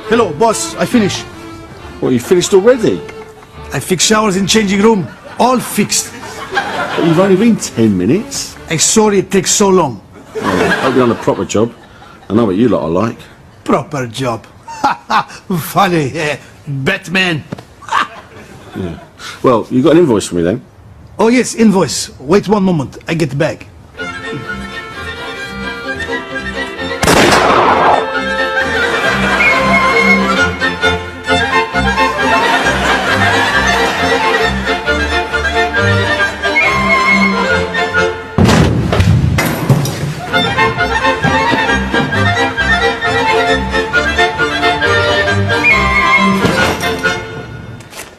Hello, boss. I finish. What, you finished already? I fix showers in changing room. All fixed. But you've only been 10 minutes. I'm sorry it takes so long. Oh, hope you're on a proper job. I know what you lot are like. Proper job. Funny. Batman. Yeah. Well, you got an invoice for me then? Oh, yes, invoice. Wait one moment. I get back.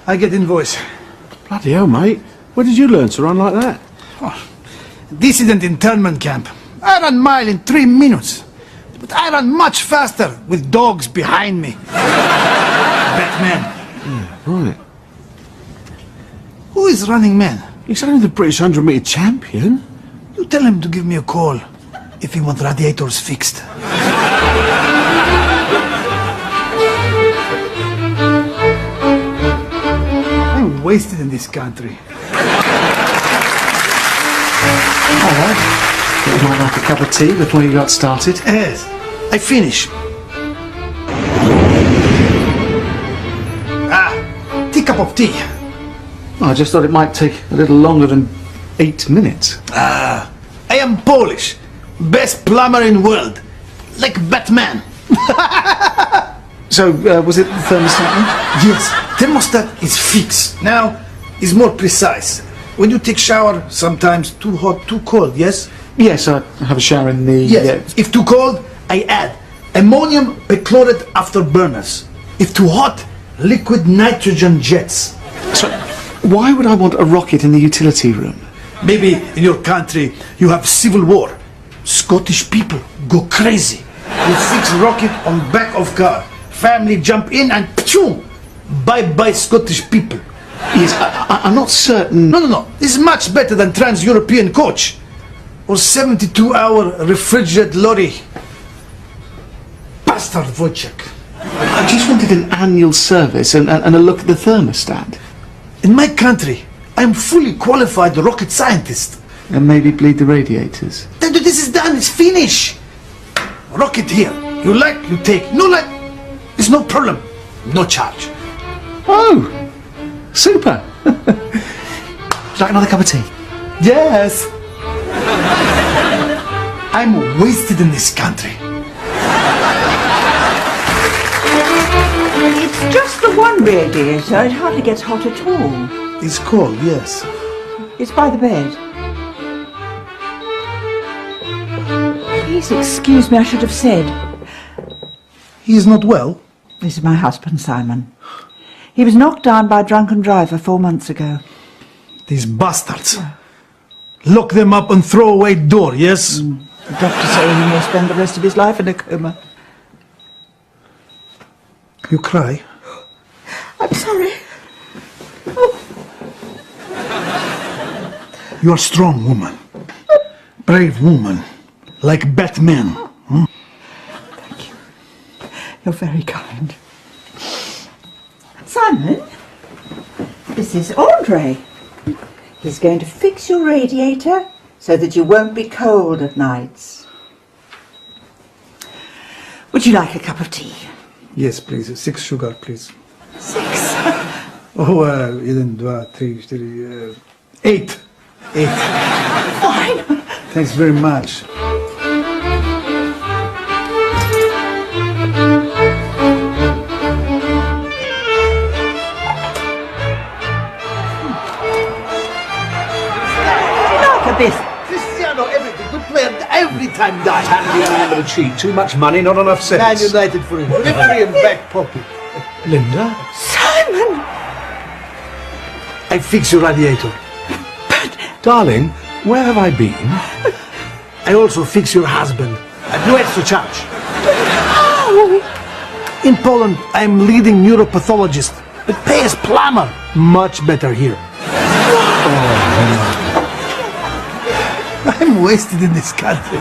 I get invoice. Bloody hell, mate. Where did you learn to run like that? Oh, dissident internment camp. I run mile in 3 minutes. But I run much faster with dogs behind me. Batman. Yeah, right. Who is running man? He's only the British 100-metre champion. You tell him to give me a call if he wants radiators fixed. I'm wasted in this country. Alright. Thought you might like a cup of tea before you got started. Yes, I finish. Tea cup of tea. I just thought it might take a little longer than 8 minutes. I am Polish. Best plumber in world. Like Batman. So, was it the thermostat? Yes, thermostat is fixed. Now, is more precise. When you take shower, sometimes too hot, too cold, yes? Yes, I have a shower in the... Yes. If too cold, I add ammonium perchlorate afterburners. If too hot, liquid nitrogen jets. So, why would I want a rocket in the utility room? Maybe in your country you have civil war. Scottish people go crazy. You fix rocket on back of car. Family jump in and pshoo! Bye-bye Scottish people. Yes, I'm not certain... No. This is much better than Trans-European coach. Or 72-hour refrigerated lorry. Bastard Wojciech. I just wanted an annual service and a look at the thermostat. In my country, I'm fully qualified rocket scientist. And maybe bleed the radiators. Then this is done, it's finished. Rocket here. You like, you take. No like, it's no problem. No charge. Oh, super. Would you like another cup of tea? Yes. I'm wasted in this country. It's just the one radiator. It hardly gets hot at all. It's cold, yes. It's by the bed. Please excuse me, I should have said. He is not well. This is my husband, Simon. He was knocked down by a drunken driver 4 months ago. These bastards. Lock them up and throw away door, yes? The doctor said he may spend the rest of his life in a coma. You cry. I'm sorry. You are strong woman. Brave woman. Like Batman. Hmm? Thank you. You're very kind. Simon, this is Andre. He's going to fix your radiator so that you won't be cold at nights. Would you like a cup of tea? Yes, please. 6 sugar, please. 6. Oh, 1, 2, 3, 4, 8. 8. Fine. Thanks very much. This. Cristiano, everything. Good player. Every time dies. Handy man with a cheat. Too much money, not enough sense. Man United for him. Delivery and back pocket. Linda? Simon! I fix your radiator. Darling, where have I been? I also fix your husband. At no extra charge. Oh! In Poland, I'm leading neuropathologist. But pay as plumber. Much better here. I'm wasted in this country.